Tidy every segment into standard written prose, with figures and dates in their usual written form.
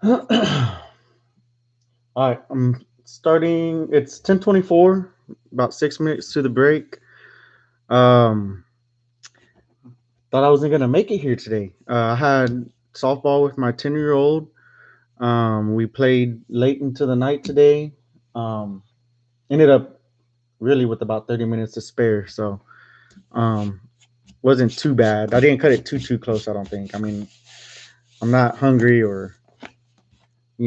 All right, I'm starting. It's 10:24, about 6 minutes to the break. Um, thought I wasn't gonna make it here today. I had softball with my 10-year-old. We played late into the night today. Um, Ended up really with about 30 minutes to spare, so um, wasn't too bad. I didn't cut it too close. I don't think. I mean, I'm not hungry or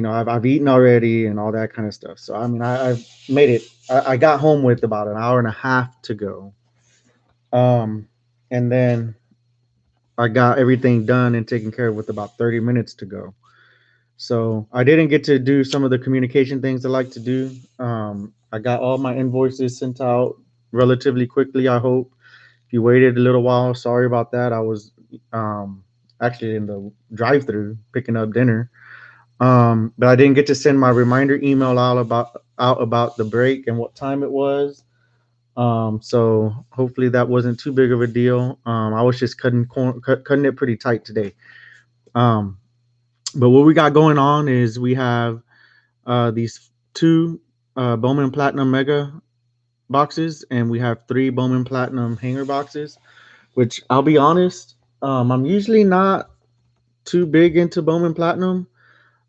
I've eaten already and all that kind of stuff. So I mean, I've made it. I got home with about an hour and a half to go, um, and then I got everything done and taken care of with about 30 minutes to go. So I didn't get to do some of the communication things I like to do. I got all my invoices sent out relatively quickly. I hope. If you waited a little while, sorry about that. I was um, actually in the drive-through picking up dinner. But I didn't get to send my reminder email out about the break and what time it was. So hopefully that wasn't too big of a deal. I was just cutting it pretty tight today. Um, but what we got going on is we have these two Bowman Platinum Mega boxes, and we have three Bowman Platinum hanger boxes. Which I'll be honest, I'm usually not too big into Bowman Platinum.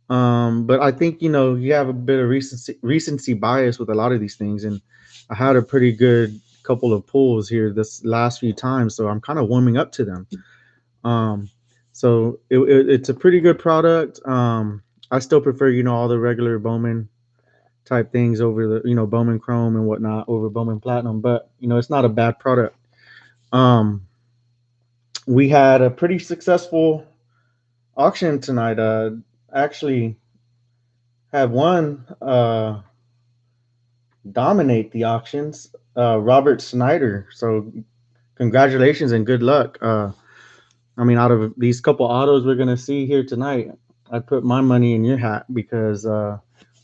But I think you have a bit of recency bias with a lot of these things, and I had a pretty good couple of pulls here this last few times, so I'm kind of warming up to them. Um, so it's a pretty good product. I still prefer all the regular Bowman type things over the Bowman Chrome and whatnot over Bowman Platinum, but it's not a bad product. Um, we had a pretty successful auction tonight. Actually had one dominate the auctions. Robert Snyder. So congratulations and good luck. I mean, out of these couple autos we're gonna see here tonight, I put my money in your hat because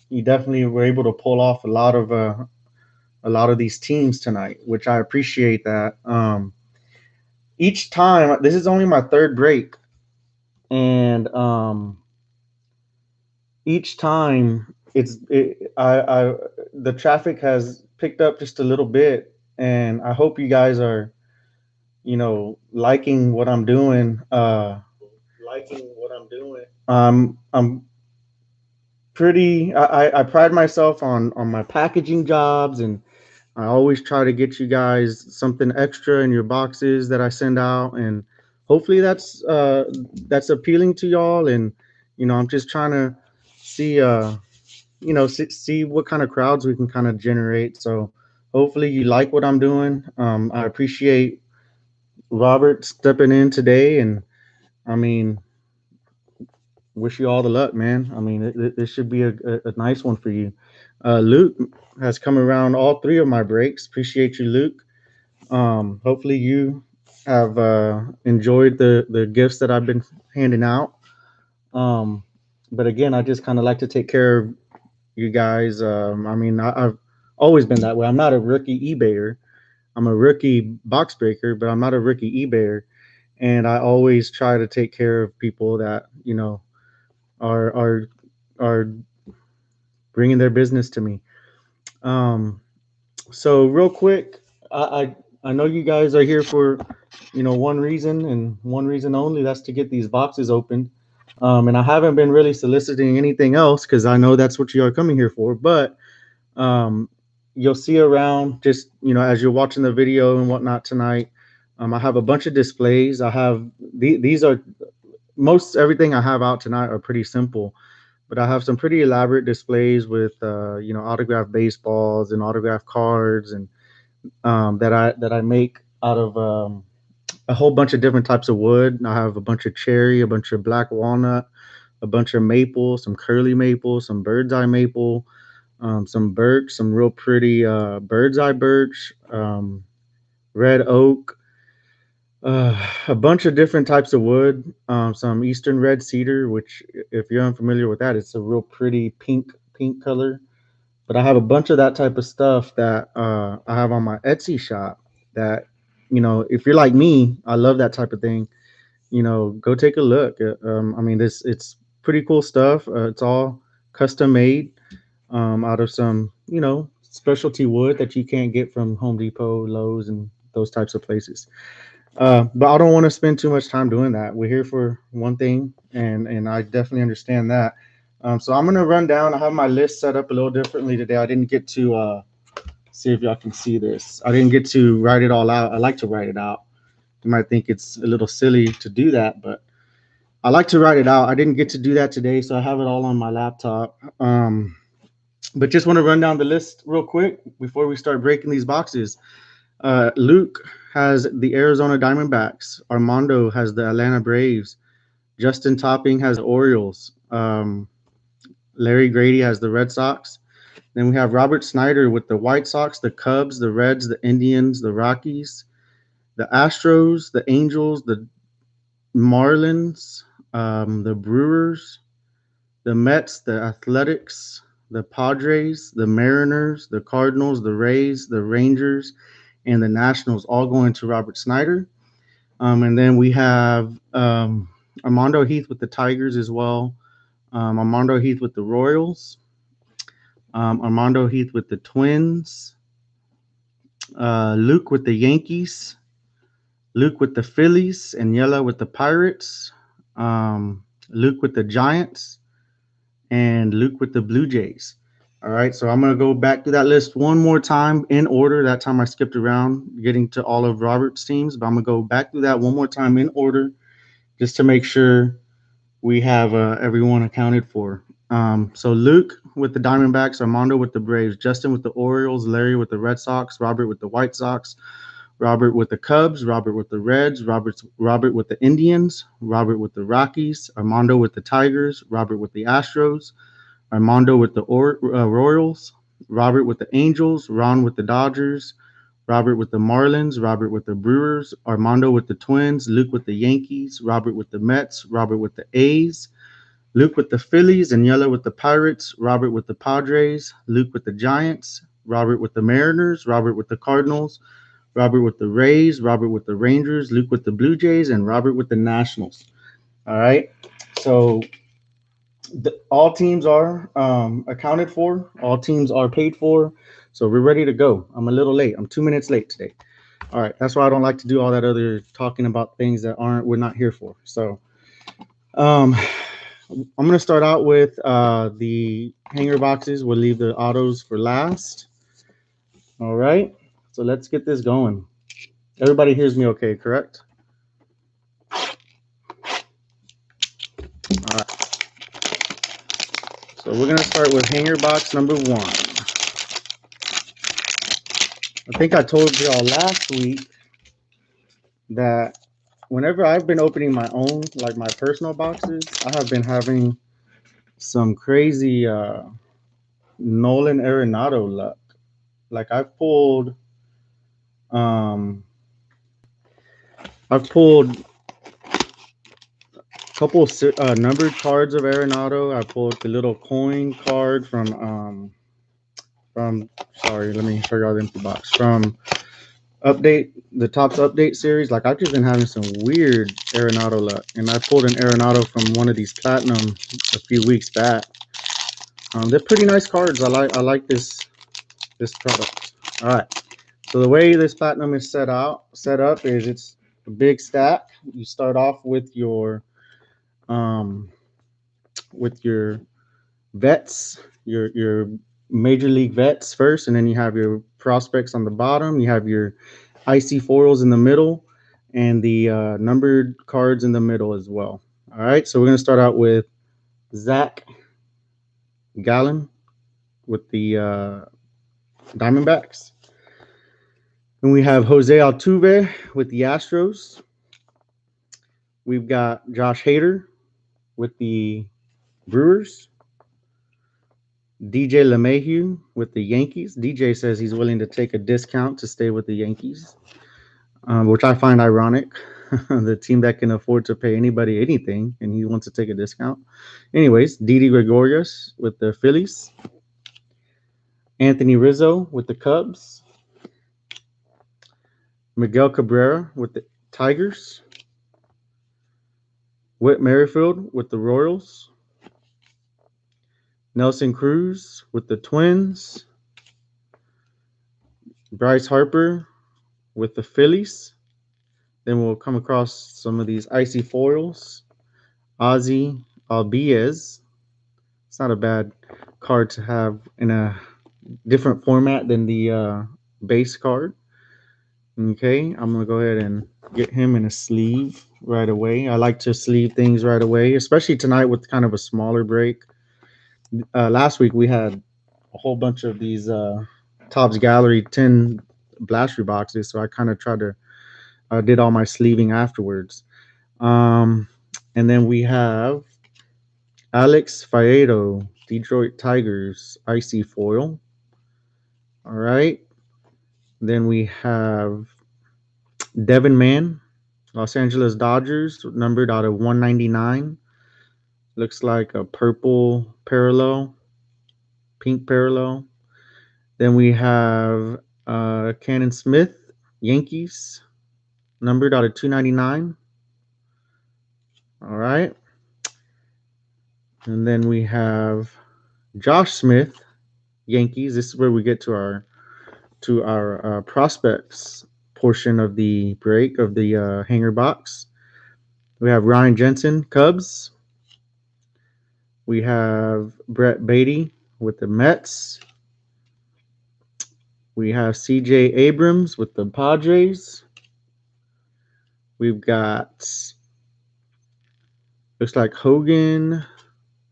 you definitely were able to pull off a lot of these teams tonight, which I appreciate that. Each time, this is only my third break, and each time I the traffic has picked up just a little bit, and I hope you guys are liking what I'm doing. I'm pretty. I pride myself on my packaging jobs, and I always try to get you guys something extra in your boxes that I send out, and hopefully that's appealing to y'all. And I'm just trying to see see what kind of crowds we can kind of generate. So hopefully you like what I'm doing. I appreciate Robert stepping in today, and I mean, wish you all the luck, man. I mean, it should be a nice one for you. Luke has come around all three of my breaks. Appreciate you, Luke. Hopefully you have enjoyed the gifts that I've been handing out. Um, but again, I just kind of like to take care of you guys. I mean, I've always been that way. I'm not a rookie eBayer. I'm a rookie box breaker, but I'm not a rookie eBayer. And I always try to take care of people that are are are bringing their business to me. Um, so real quick, I know you guys are here for one reason and one reason only. That's to get these boxes opened. And I haven't been really soliciting anything else because I know that's what you are coming here for. But um, you'll see around just as you're watching the video and whatnot tonight. I have a bunch of displays. I have these are most everything I have out tonight are pretty simple, but I have some pretty elaborate displays with autographed baseballs and autographed cards and that I make out of a whole bunch of different types of wood. I have a bunch of cherry, a bunch of black walnut, a bunch of maple, some curly maple, some bird's eye maple, some birch, some real pretty bird's eye birch, red oak, a bunch of different types of wood, some eastern red cedar, which if you're unfamiliar with that, it's a real pretty pink color. But I have a bunch of that type of stuff that I have on my Etsy shop. That if you're like me, I love that type of thing. Go take a look. I mean, this it's pretty cool stuff. It's all custom made out of some, specialty wood that you can't get from Home Depot, Lowe's, and those types of places. But I don't want to spend too much time doing that. We're here for one thing, and I definitely understand that. So I'm gonna run down. I have my list set up a little differently today. I didn't get to see if y'all can see this. I didn't get to write it all out. I like to write it out. You might think it's a little silly to do that, but I like to write it out. I didn't get to do that today, so I have it all on my laptop. But just want to run down the list real quick before we start breaking these boxes. Luke has the Arizona Diamondbacks. Armando has the Atlanta Braves. Justin Topping has the Orioles. Larry Grady has the Red Sox. Then we have Robert Snyder with the White Sox, the Cubs, the Reds, the Indians, the Rockies, the Astros, the Angels, the Marlins, the Brewers, the Mets, the Athletics, the Padres, the Mariners, the Cardinals, the Rays, the Rangers, and the Nationals all going to Robert Snyder. And then we have Armando Heath with the Tigers as well. Armando Heath with the Royals. Armando Heath with the Twins. Luke with the Yankees. Luke with the Phillies. And Yella with the Pirates. Luke with the Giants. And Luke with the Blue Jays. All right, so I'm going to go back to that list one more time in order. That time I skipped around getting to all of Robert's teams, but I'm going to go back through that one more time in order just to make sure we have everyone accounted for. So Luke with the Diamondbacks, Armando with the Braves, Justin with the Orioles, Larry with the Red Sox, Robert with the White Sox, Robert with the Cubs, Robert with the Reds, Robert with the Indians, Robert with the Rockies, Armando with the Tigers, Robert with the Astros, Armando with the Royals, Robert with the Angels, Ron with the Dodgers, Robert with the Marlins, Robert with the Brewers, Armando with the Twins, Luke with the Yankees, Robert with the Mets, Robert with the A's, Luke with the Phillies, and Yella with the Pirates, Robert with the Padres, Luke with the Giants, Robert with the Mariners, Robert with the Cardinals, Robert with the Rays, Robert with the Rangers, Luke with the Blue Jays, and Robert with the Nationals. All right. So all teams are accounted for. All teams are paid for. So we're ready to go. I'm a little late. I'm 2 minutes late today. All right. That's why I don't like to do all that other talking about things that we're not here for. So um, I'm going to start out with the hanger boxes. We'll leave the autos for last. All right. So let's get this going. Everybody hears me okay, correct? All right. So we're going to start with hanger box number 1. I think I told y'all last week that whenever I've been opening my own, like my personal boxes, I have been having some crazy Nolan Arenado luck. Like um, I've pulled a couple numbered cards of Arenado. I pulled the little coin card from sorry, let me show y'all the empty box from the Topps Update series. Like I've just been having some weird Arenado luck, and I pulled an Arenado from one of these platinum a few weeks back. They're pretty nice cards. I like this product. All right. So the way this platinum is set up is it's a big stack. You start off um with your vets, your major league vets first, and then you have your prospects on the bottom. You have your IC foils in the middle, and the numbered cards in the middle as well. All right. So we're gonna start out with Zach Gallen with the Diamondbacks. And we have Jose Altuve with the Astros. We've got Josh Hader with the Brewers. DJ LeMahieu with the Yankees. DJ says he's willing to take a discount to stay with the Yankees, which I find ironic. The team that can afford to pay anybody anything, and he wants to take a discount. Anyways, Didi Gregorius with the Phillies. Anthony Rizzo with the Cubs. Miguel Cabrera with the Tigers. Whit Merrifield with the Royals. Nelson Cruz with the Twins, Bryce Harper with the Phillies. Then we'll come across some of these icy foils. Ozzy Albiez. It's not a bad card to have in a different format than the base card. Okay, I'm gonna go ahead and get him in a sleeve right away. I like to sleeve things right away, especially tonight with kind of a smaller break. Last week we had a whole bunch of these Topps Gallery 10 blaster boxes, so I kind of tried to did all my sleeving afterwards. Um, and then we have Alex Faedo, Detroit Tigers, icy foil. All right. Then we have Devin Mann, Los Angeles Dodgers, numbered out of 199. Looks like a purple parallel, pink parallel. Then we have Cannon Smith, Yankees, numbered out of 299. All right. And then we have Josh Smith, Yankees. This is where we get to our prospects portion of the break of the hanger box. We have Ryan Jensen, Cubs. We have Brett Beatty with the Mets. We have CJ Abrams with the Padres. We've got, looks like Hogan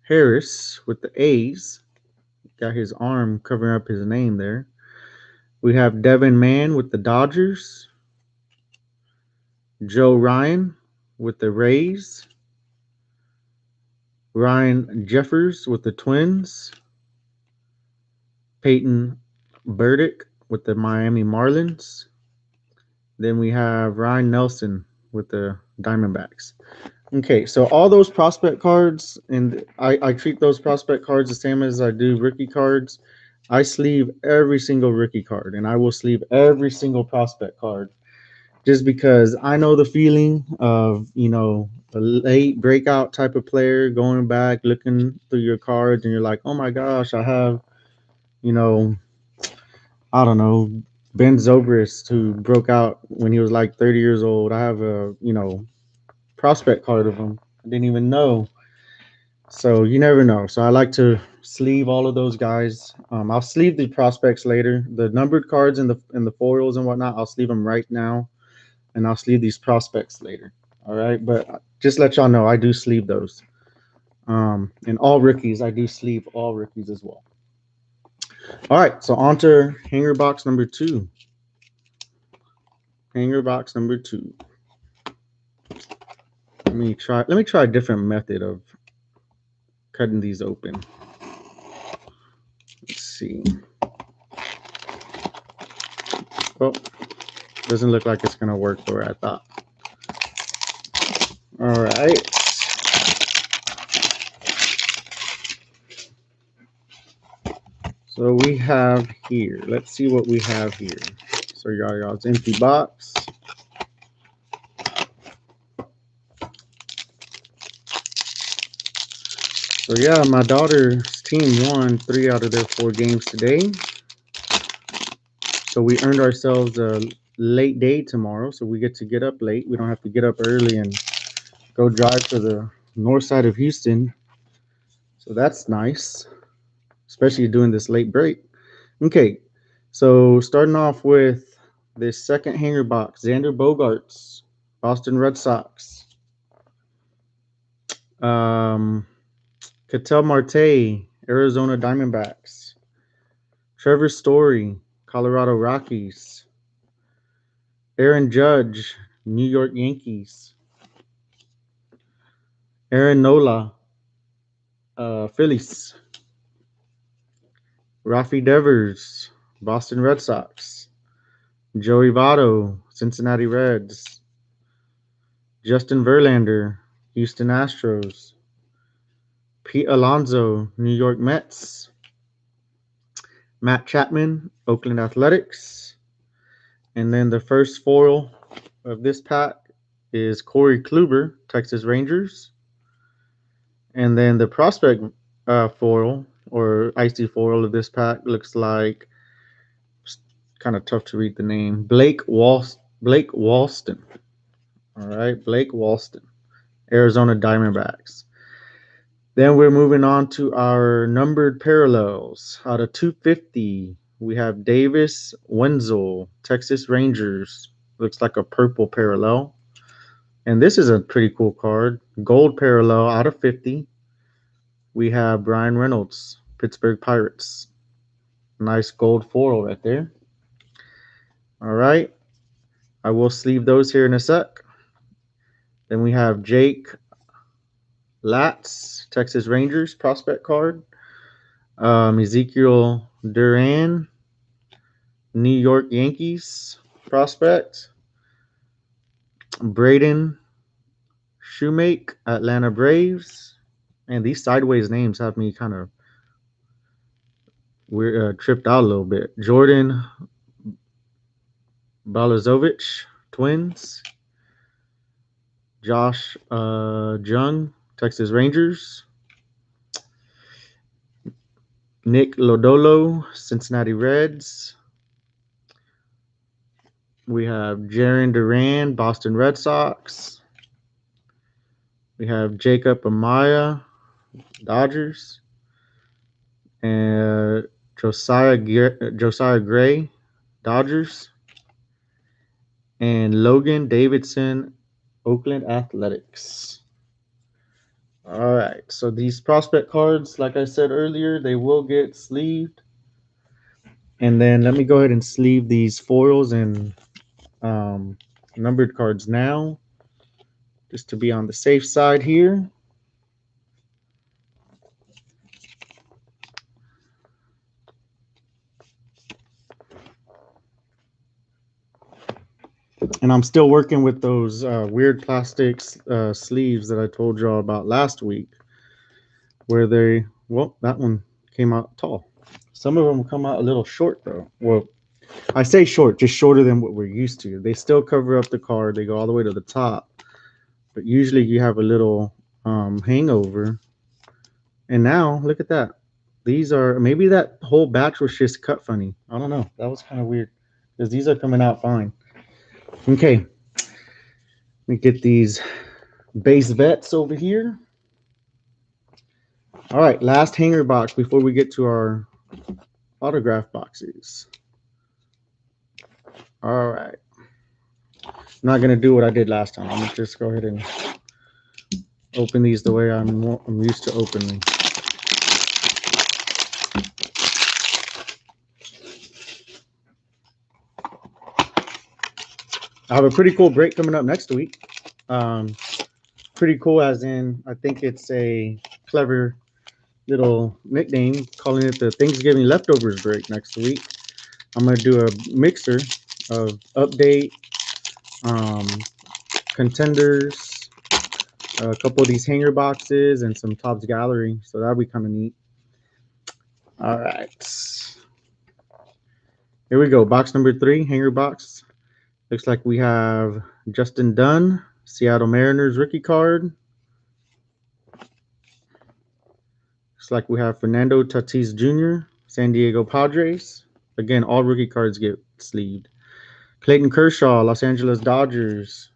Harris with the A's. Got his arm covering up his name there. We have Devin Mann with the Dodgers. Joe Ryan with the Rays. Ryan Jeffers with the Twins. Peyton Burdick with the Miami Marlins. Then we have Ryan Nelson with the Diamondbacks. Okay, so all those prospect cards, and I treat those prospect cards the same as I do rookie cards. I sleeve every single rookie card, and I will sleeve every single prospect card just because I know the feeling of, a late breakout type of player going back, looking through your cards, and you're like, oh my gosh, I have, you know, I don't know, Ben Zobrist, who broke out when he was like 30 years old. I have a, prospect card of him. I didn't even know. So you never know. So I like to sleeve all of those guys. I'll sleeve the prospects later. The numbered cards and the foils and whatnot, I'll sleeve them right now, and I'll sleeve these prospects later. All right, but just let y'all know I do sleeve those. And all rookies, I do sleeve all rookies as well. All right, so on to hanger box number two. Hanger box number two. Let me try a different method of cutting these open. Let's see. Oh, doesn't look like it's gonna work the way I thought. All right. So we have here. Let's see what we have here. So y'all's empty box. So yeah, my daughter's team won 3 out of their 4 games today. So we earned ourselves a late day tomorrow. So we get to get up late. We don't have to get up early and go drive to the north side of Houston. So that's nice, especially doing this late break. Okay, so starting off with this second hanger box, Xander Bogaerts, Boston Red Sox. Ketel Marte, Arizona Diamondbacks. Trevor Story, Colorado Rockies. Aaron Judge, New York Yankees. Aaron Nola, Phillies. Rafi Devers, Boston Red Sox. Joey Votto, Cincinnati Reds. Justin Verlander, Houston Astros. Pete Alonso, New York Mets. Matt Chapman, Oakland Athletics. And then the first foil of this pack is Corey Kluber, Texas Rangers. And then the prospect foil or icy foil of this pack looks like, kind of tough to read the name, Blake Walston. All right, Blake Walston, Arizona Diamondbacks. Then we're moving on to our numbered parallels. Out of 250, we have Davis Wenzel, Texas Rangers. Looks like a purple parallel. And this is a pretty cool card. Gold parallel out of 50. We have Brian Reynolds, Pittsburgh Pirates. Nice gold foil right there. All right. I will sleeve those here in a sec. Then we have Jake Latz, Texas Rangers prospect card. Ezekiel Duran, New York Yankees prospect. Braden Shoemake, Atlanta Braves. And these sideways names have me kind of we're tripped out a little bit. Jordan Balazovich, Twins. Josh Jung, Texas Rangers. Nick Lodolo, Cincinnati Reds. We have Jarren Duran, Boston Red Sox. We have Jacob Amaya, Dodgers. And Josiah Gray, Dodgers. And Logan Davidson, Oakland Athletics. All right, so these prospect cards, like I said earlier, they will get sleeved. And then let me go ahead and sleeve these foils and numbered cards now, just to be on the safe side here. And I'm still working with those weird plastic sleeves that I told y'all about last week, where that one came out tall. Some of them come out a little short, though. Well, I say short, just shorter than what we're used to. They still cover up the card, they go all the way to the top, but usually you have a little hangover. And now, look at that. These are, maybe that whole batch was just cut funny. I don't know. That was kind of weird because these are coming out fine. Okay. Let me get these base vets over here. All right. Last hanger box before we get to our autograph boxes. All right. I'm not going to do what I did last time. I'm going to just go ahead and open these the way I'm used to opening. I have a pretty cool break coming up next week. Pretty cool as in, I think it's a clever little nickname, calling it the Thanksgiving leftovers break next week. I'm going to do a mixer of update, contenders, a couple of these hanger boxes, and some Topps Gallery. So that'll be kind of neat. All right. Here we go. Box number 3, hanger box. Looks like we have Justin Dunn, Seattle Mariners rookie card. Looks like we have Fernando Tatis Jr., San Diego Padres. Again, all rookie cards get sleeved. Clayton Kershaw, Los Angeles Dodgers.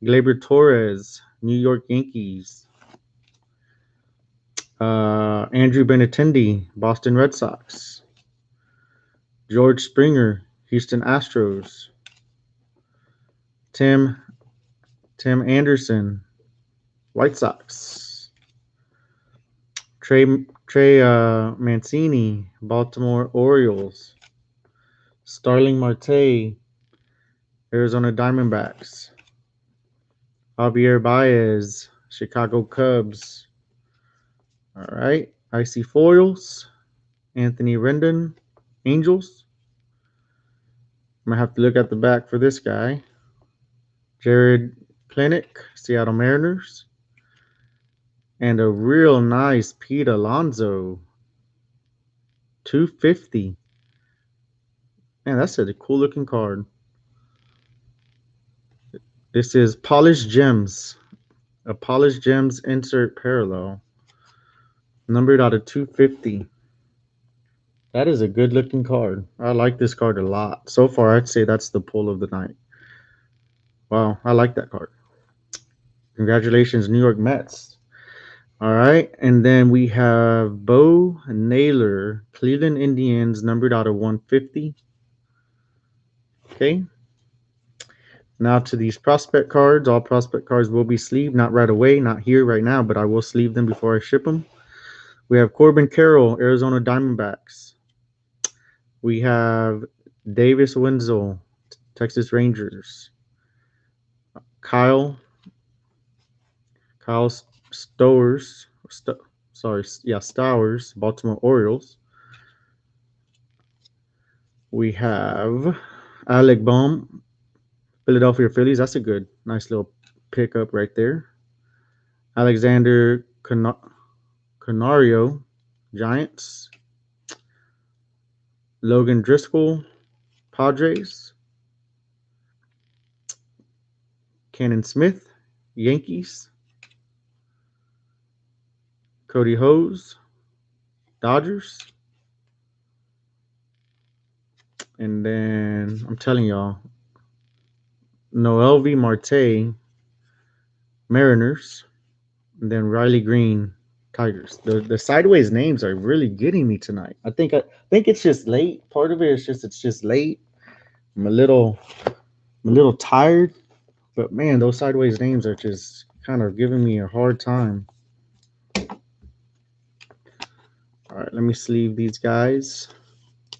Gleyber Torres, New York Yankees. Andrew Benintendi, Boston Red Sox. George Springer, Houston Astros. Tim Anderson, White Sox. Trey Mancini, Baltimore Orioles. Starling Marte, Arizona Diamondbacks. Javier Baez, Chicago Cubs. All right. Icy foils, Anthony Rendon, Angels. I'm going to have to look at the back for this guy. Jared Klinick, Seattle Mariners. And a real nice Pete Alonso, 250. Man, that's a cool looking card. This is Polished Gems, a Polished Gems insert parallel. numbered out of 250. That is a good looking card. I like this card a lot. So far, I'd say that's the pull of the night. Wow, I like that card. Congratulations, New York Mets. All right, and then we have Bo Naylor, Cleveland Indians, numbered out of 150. Okay, now to these prospect cards. All prospect cards will be sleeved, not right away, not here right now, but I will sleeve them before I ship them. We have Corbin Carroll, Arizona Diamondbacks. We have Davis Wenzel, Texas Rangers. Kyle Kyle Stowers, Stowers, Baltimore Orioles. We have Alec Bohm, Philadelphia Phillies. That's a good, nice little pickup right there. Alexander Canario, Giants. Logan Driscoll, Padres. Cannon Smith, Yankees. Cody Hose, Dodgers. And then I'm telling y'all, Noelvi Marte, Mariners. And then Riley Green, Tigers. The sideways names are really getting me tonight. I think it's just late. Part of it is just it's just late. I'm a little tired, but man, those sideways names are just kind of giving me a hard time. All right, let me sleeve these guys.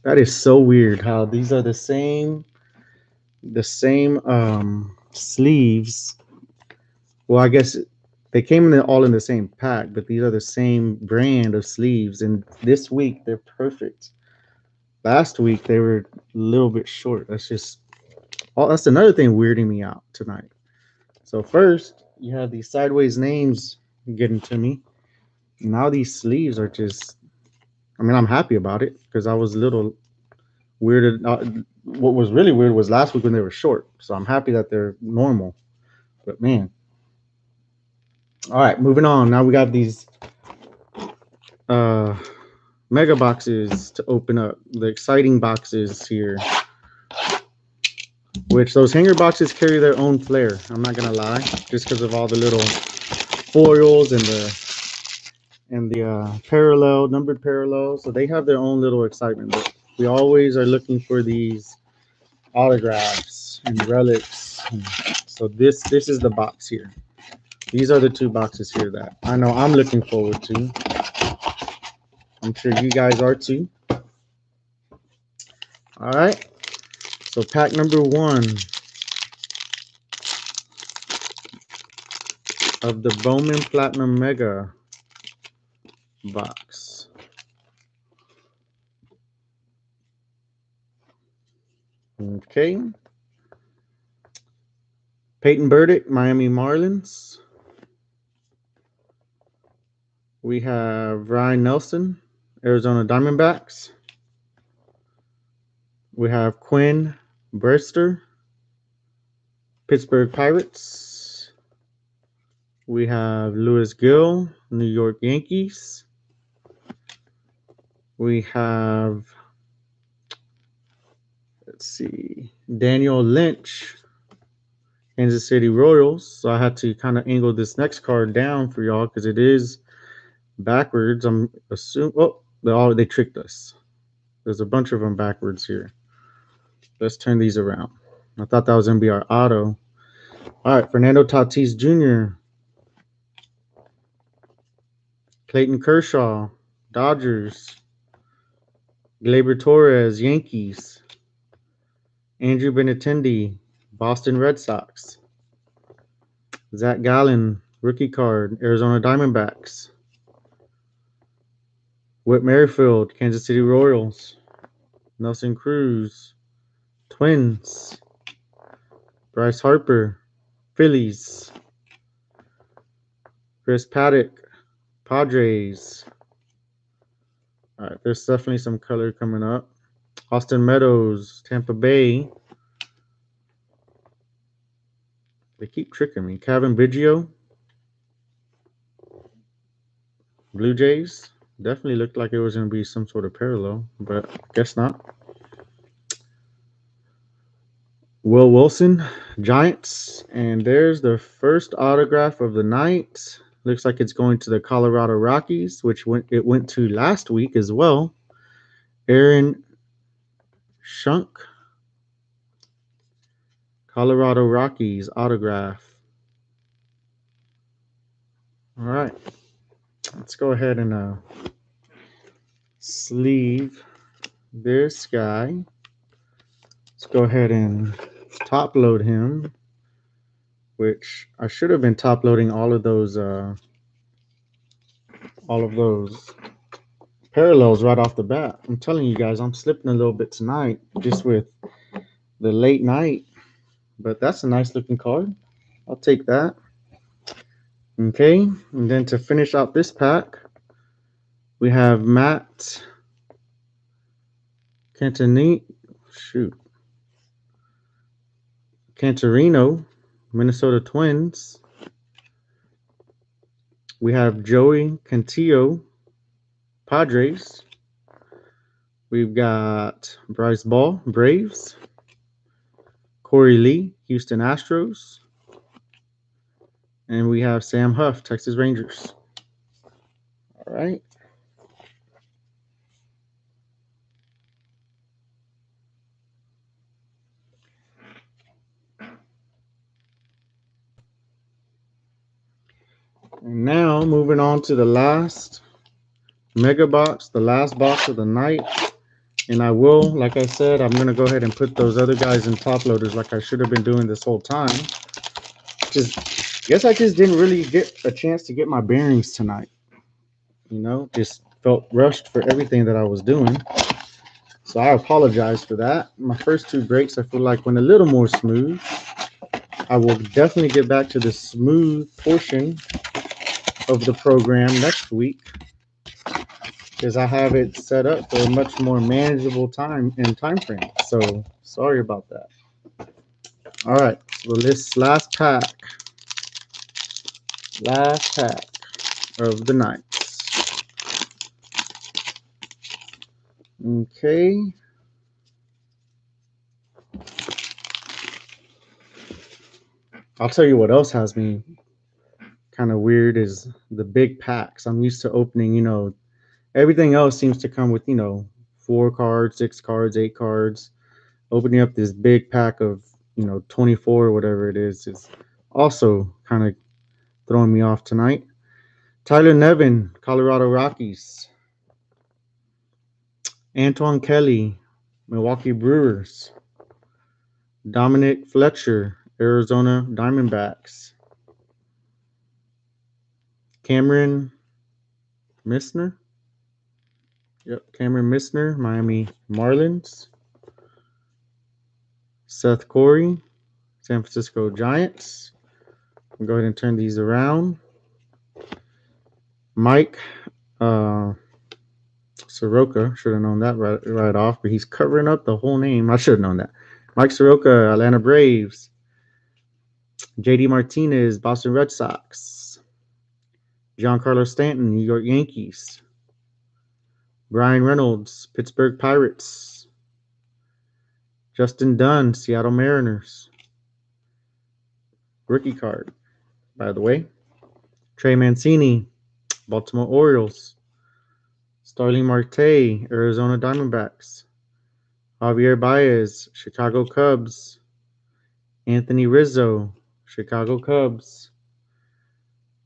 That is so weird how these are the same sleeves. Well, I guess they came all in the same pack, but these are the same brand of sleeves. And this week they're perfect. Last week they were a little bit short. That's another thing weirding me out tonight. So first you have these sideways names getting to me. Now these sleeves are just. I mean, I'm happy about it because I was a little weirded. What was really weird was last week when they were short. So I'm happy that they're normal. But man, all right, moving on. Now we got these uh mega boxes to open up. The exciting boxes here, which those hanger boxes carry their own flair. I'm not gonna lie, just because of all the little foils and the parallel numbered parallels, so they have their own little excitement. But we always are looking for these autographs and relics. So this is the box here. These are the two boxes here that I know I'm looking forward to. I'm sure you guys are too. All right. So pack number one of the Bowman Platinum Mega box. Okay. Peyton Burdick, Miami Marlins. We have Ryan Nelson, Arizona Diamondbacks. We have Quinn Brewster, Pittsburgh Pirates. We have Lewis Gill, New York Yankees. We have, let's see, Daniel Lynch, Kansas City Royals. So I had to kind of angle this next card down for y'all because it is backwards. I'm assuming. Oh, they tricked us. There's a bunch of them backwards here. Let's turn these around. I thought that was gonna be our auto. All right, Fernando Tatis Jr., Clayton Kershaw, Dodgers, Gleyber Torres, Yankees, Andrew Benintendi, Boston Red Sox, Zach Gallen, rookie card, Arizona Diamondbacks, Whit Merrifield, Kansas City Royals, Nelson Cruz, Twins, Bryce Harper, Phillies, Chris Paddock, Padres. All right, there's definitely some color coming up. Austin Meadows, Tampa Bay. They keep tricking me. Kevin Biggio, Blue Jays. Definitely looked like it was going to be some sort of parallel, but guess not. Will Wilson, Giants, and there's the first autograph of the night. Looks like it's going to the Colorado Rockies, which went to last week as well. Aaron Shunk, Colorado Rockies autograph. All right, let's go ahead and sleeve this guy. Let's go ahead and top load him, which I should have been top loading all of those parallels right off the bat. I'm telling you guys, I'm slipping a little bit tonight just with the late night, but that's a nice looking card. I'll take that. Okay, and then to finish out this pack, we have Matt Cantonese, Cantorino, Minnesota Twins. We have Joey Cantillo, Padres. We've got Bryce Ball, Braves. Corey Lee, Houston Astros. And we have Sam Huff, Texas Rangers. All right. And now moving on to the last mega box, the last box of the night. And I will, like I said, I'm going to go ahead and put those other guys in top loaders like I should have been doing this whole time. Guess I just didn't really get a chance to get my bearings tonight. Just felt rushed for everything that I was doing. So I apologize for that. My first two breaks, I feel like went a little more smooth. I will definitely get back to the smooth portion of the program next week because I have it set up for a much more manageable time frame. So sorry about that. All right, so this last pack of the night. Okay. I'll tell you what else has me kind of weird is the big packs. I'm used to opening, everything else seems to come with, 4 cards, 6 cards, 8 cards. Opening up this big pack of, 24 or whatever it is also kind of throwing me off tonight. Tyler Nevin, Colorado Rockies. Antoine Kelly, Milwaukee Brewers. Dominic Fletcher, Arizona Diamondbacks. Cameron Misner. Yep, Cameron Misner, Miami Marlins. Seth Corey, San Francisco Giants. I'll go ahead and turn these around. Mike Soroka, should have known that right off, but he's covering up the whole name. I should have known that. Mike Soroka, Atlanta Braves. JD Martinez, Boston Red Sox. Giancarlo Stanton, New York Yankees. Brian Reynolds, Pittsburgh Pirates. Justin Dunn, Seattle Mariners. Rookie card, by the way. Trey Mancini, Baltimore Orioles. Starling Marte, Arizona Diamondbacks. Javier Baez, Chicago Cubs. Anthony Rizzo, Chicago Cubs.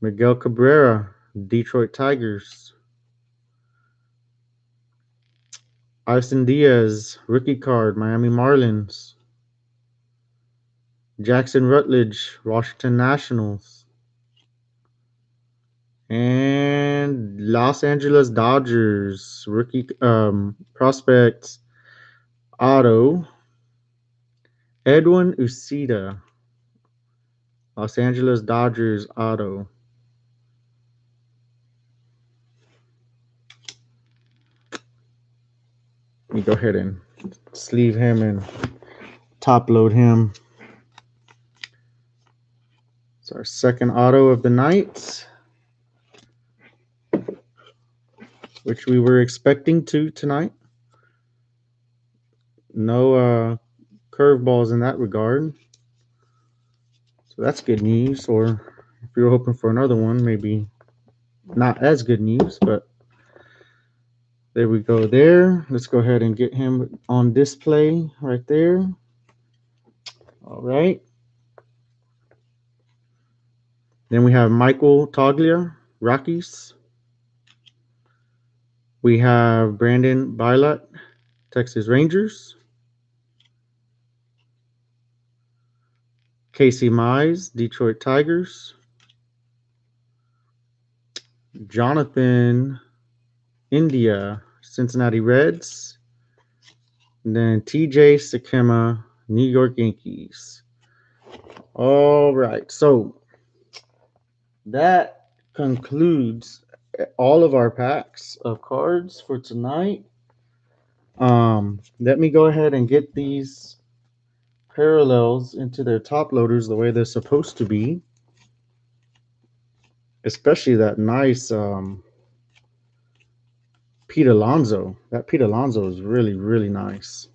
Miguel Cabrera, Detroit Tigers. Isan Diaz, rookie card, Miami Marlins. Jackson Rutledge, Washington Nationals. And Los Angeles Dodgers, rookie prospect auto, Edwin Uceda. Los Angeles Dodgers auto. Let me go ahead and sleeve him and top load him. It's our second auto of the night. which we were expecting to tonight. No curveballs in that regard. So that's good news. Or if you're hoping for another one, maybe not as good news, but there we go there. Let's go ahead and get him on display right there. All right. Then we have Michael Toglia, Rockies. We have Brandon Bilott, Texas Rangers. Casey Mize, Detroit Tigers. Jonathan India, Cincinnati Reds. And then TJ Sakema, New York Yankees. All right. So that concludes all of our packs of cards for tonight. Let me go ahead and get these parallels into their top loaders the way they're supposed to be. Especially that nice Pete Alonso. That Pete Alonso is really, really nice.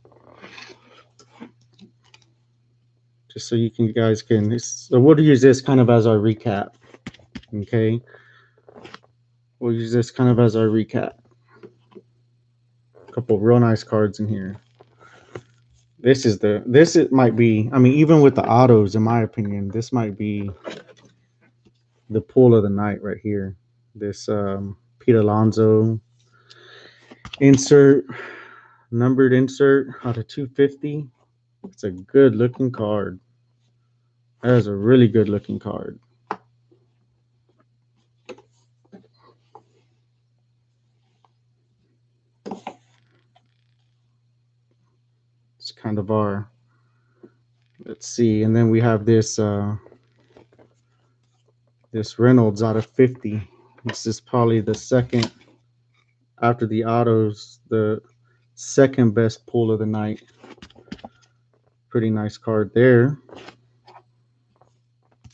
Just so you guys can. So we'll use this kind of as our recap. Okay, we'll use this kind of as our recap. A couple real nice cards in here. This might be. I mean, even with the autos, in my opinion, this might be the pull of the night right here. This Pete Alonso insert, numbered insert out of 250. It's a good looking card. That is a really good looking card. It's kind of our, let's see, and then we have this this Reynolds out of 50. This is probably the second after the autos, the second best pull of the night. Pretty nice card there.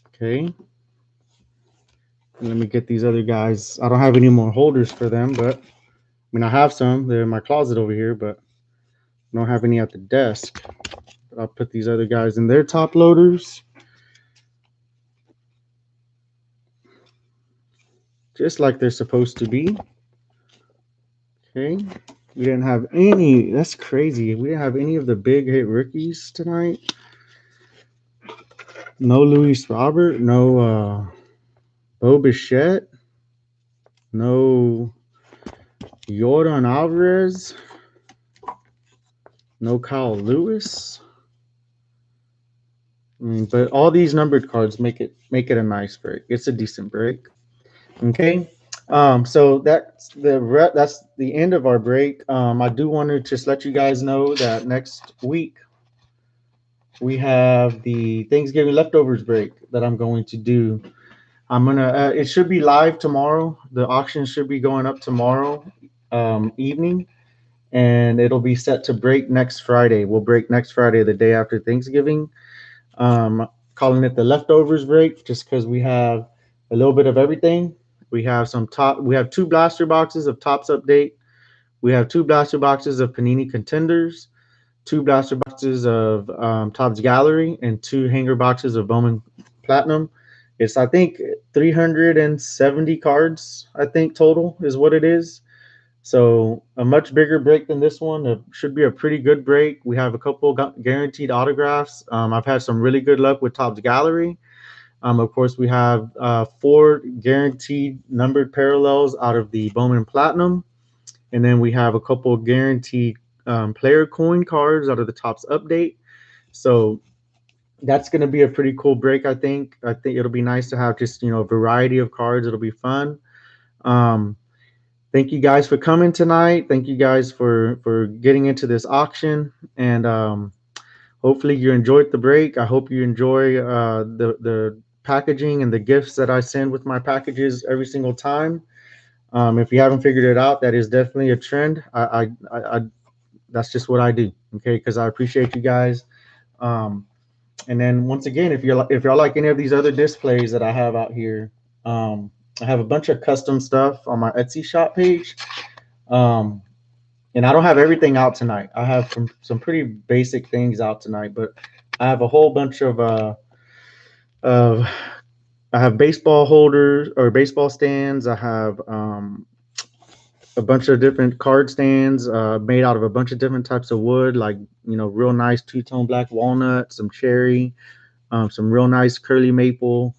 Okay. And let me get these other guys. I don't have any more holders for them, but I mean I have some. They're in my closet over here, but I don't have any at the desk. I'll put these other guys in their top loaders. Just like they're supposed to be. Okay. We didn't have any. That's crazy. We didn't have any of the big hit rookies tonight. No Luis Robert. No Bo Bichette. No Jordan Alvarez. No Kyle Lewis. I mean, but all these numbered cards make it a nice break. It's a decent break. Okay. So that's the end of our break. I do want to just let you guys know that next week we have the Thanksgiving leftovers break that I'm going to do. I'm gonna. It should be live tomorrow. The auction should be going up tomorrow evening, and it'll be set to break next Friday. We'll break next Friday, the day after Thanksgiving. Calling it the leftovers break, just because we have a little bit of everything. We have some top. We have two blaster boxes of Tops Update. We have two blaster boxes of Panini Contenders, two blaster boxes of Topps Gallery, and two hanger boxes of Bowman Platinum. It's I think 370 cards. I think total is what it is. So a much bigger break than this one. It should be a pretty good break. We have a couple guaranteed autographs. I've had some really good luck with Topps Gallery. Of course, we have four guaranteed numbered parallels out of the Bowman Platinum. And then we have a couple guaranteed player coin cards out of the Topps Update. So that's going to be a pretty cool break, I think. I think it'll be nice to have just, a variety of cards. It'll be fun. Thank you guys for coming tonight. Thank you guys for getting into this auction. And hopefully you enjoyed the break. I hope you enjoy the packaging and the gifts that I send with my packages every single time. If you haven't figured it out, that is definitely a trend. I that's just what I do. Okay, because I appreciate you guys. And then once again, if y'all like any of these other displays that I have out here, I have a bunch of custom stuff on my Etsy shop page. Um, and I don't have everything out tonight. I have some pretty basic things out tonight, but I have a whole bunch of I have baseball holders or baseball stands. I have a bunch of different card stands made out of a bunch of different types of wood, like real nice two-tone black walnut, some cherry, some real nice curly maple.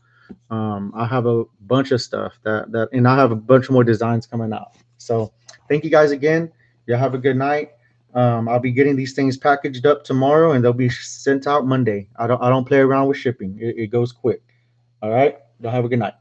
I have a bunch of stuff and I have a bunch more designs coming out. So thank you guys again. You have a good night. I'll be getting these things packaged up tomorrow, and they'll be sent out Monday. I don't play around with shipping. It goes quick. All right. Y'all have a good night.